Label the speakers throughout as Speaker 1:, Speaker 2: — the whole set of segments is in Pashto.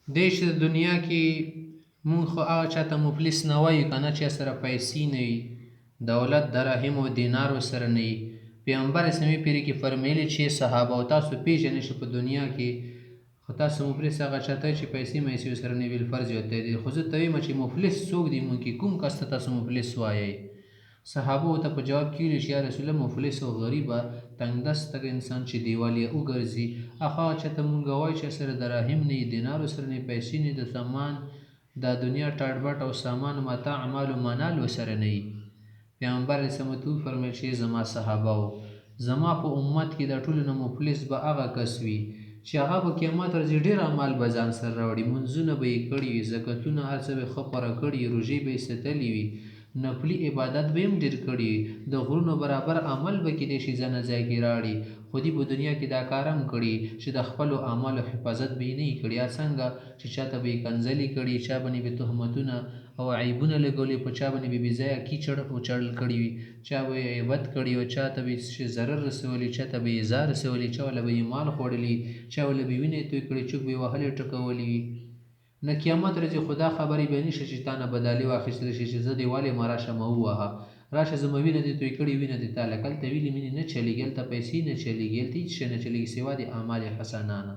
Speaker 1: دی چې د دنیا کې مونږ خو هغه چاته مفلس نه وایو که نه چې سره پیسې نه وي، دولت دراهم او دینارو سره نه وي. پیغمبر اسلامي پیر کې فرمیلي چې صحابه او تاسو پیژنئ چې په دنیا کې خو تاسو مفلس هغه چاته چې پیسې میسې ورسره نه وي بالفرض یو ته دی. خو زه ته وایم چې مفلس څوک دی، مونږ کې کوم کس ته تاسو مفلس وایئ؟ صحابه ورته په جواب کې ویلي چې یا رسول الله مفلس او غریبه تنګ دسته انسان چې دیوال یې وګرځي هغه چاته مونږ وایو چې سره دراهم نه وي، دینارو سره نه وي، پیسې نه د سامان د دنیا ټاټ باټ او سامان متاع مال و منال ورسره نه وي. پیغمبر علیه السلام فرمیل چې زما صحابه وو، زما په امت کې د ټولو نه مفلس به هغه کس وي چې هغه به قیامت ورځې ډېر اعمال به ځان سره راوړي، منځونه به یې کړي وي، زکاتونه هر څه به یې ښه خوره کړي وي، روژې به یې ستلې وي، نفلي عبادت به هم ډېر کړي وي، د غرونو برابر عمل به کیدای شي ځنه ځای کې راړي، خو دې په دنیا کې دا کار هم کړي چې د خپلو اعمالو حفاظت به یې نه وي کړي. یا څنګه چې چاته به یې کنځلې کړي، چا باندې به تهمتونه او عیبونه لګولي، په چا باندې به بې ځایه کیچړ وچړل کړي وي، چا به یې غیبت کړي او چا ته به یې ضرر رسولي، چا ته به یې ایذا رسولي، چا وله به یې مال خوړلي، چا وله به وینې توی کړي، چوک به یې وهلي ټکولي وي. نه قیامت ورځې خو دا خبرې به نشي چې تا نه بدالې واخیستلی شي چې زه دې ولې ما راشه مه ووهه، راشه زما وینه دې توی کړې، وینه دې تا لکه هلته ویلې مینې نه چلیږي، هلته پیسې نه چلیږي، هلته هېڅ شی نه چلیږي سوا د اعمال حسنه نه.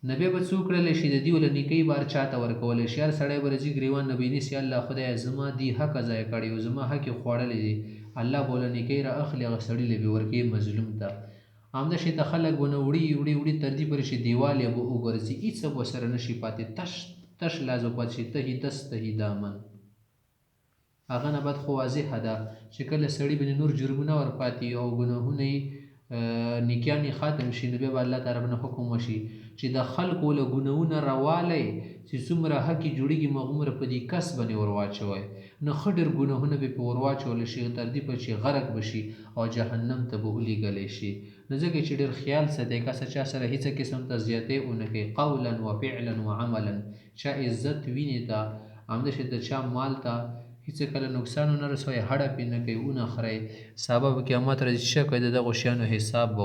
Speaker 1: نو بیا به څه وکړلی شي؟ د دې وله نیکۍ بار چا ته ورکولی شي؟ هر سړی به راځي ګرېوان نه به یې نیسي، الله خدایه زما دې حقه ضایع کړی او زما حق یې خوړلی دی، الله به وله نیکۍ را اخلي، هغه سړي له به ورکوي مظلوم ته. همدا شي ته خلک به نه وړي وړي وړي تر دې پورې چې دیوال یې به وګرځي، هېڅ به ورسره نه شي پاتې، تش تش لاس به پاتې شي، تهی دست تهی دامن. هغه نه بعد خو واضحه ده چې کله سړي باندې نور جرمونه ورپاتې او ګناهونه یې نیکیان یې ختم شي، نو بیا به الله تعالی باندې حکم وشي چې د خلکو له ګناهونه روالی چې څومره حق یې جوړېږي هغومره په دې کس باندې ور واچوئ، نو ښه ډېر ګناهونه به پرې ور واچولی شي تر دې پورې چې غرق به شي او جهنم ته به ولېږلی شي. نو ځکه چې ډېر خیال ساتئ کسه چا سره هېڅ قسم ته زیاتی ونه کوي، قولا و فعلا و عملا، چا عزت وینې ته همداسې د چا مال ته هېڅ کله نقصان ونه رسوئ، هډه پرې نه کوئ، ونه خورئ. صحابه به قیامت ورځ څه کوي؟ د دغو شیانو حساب به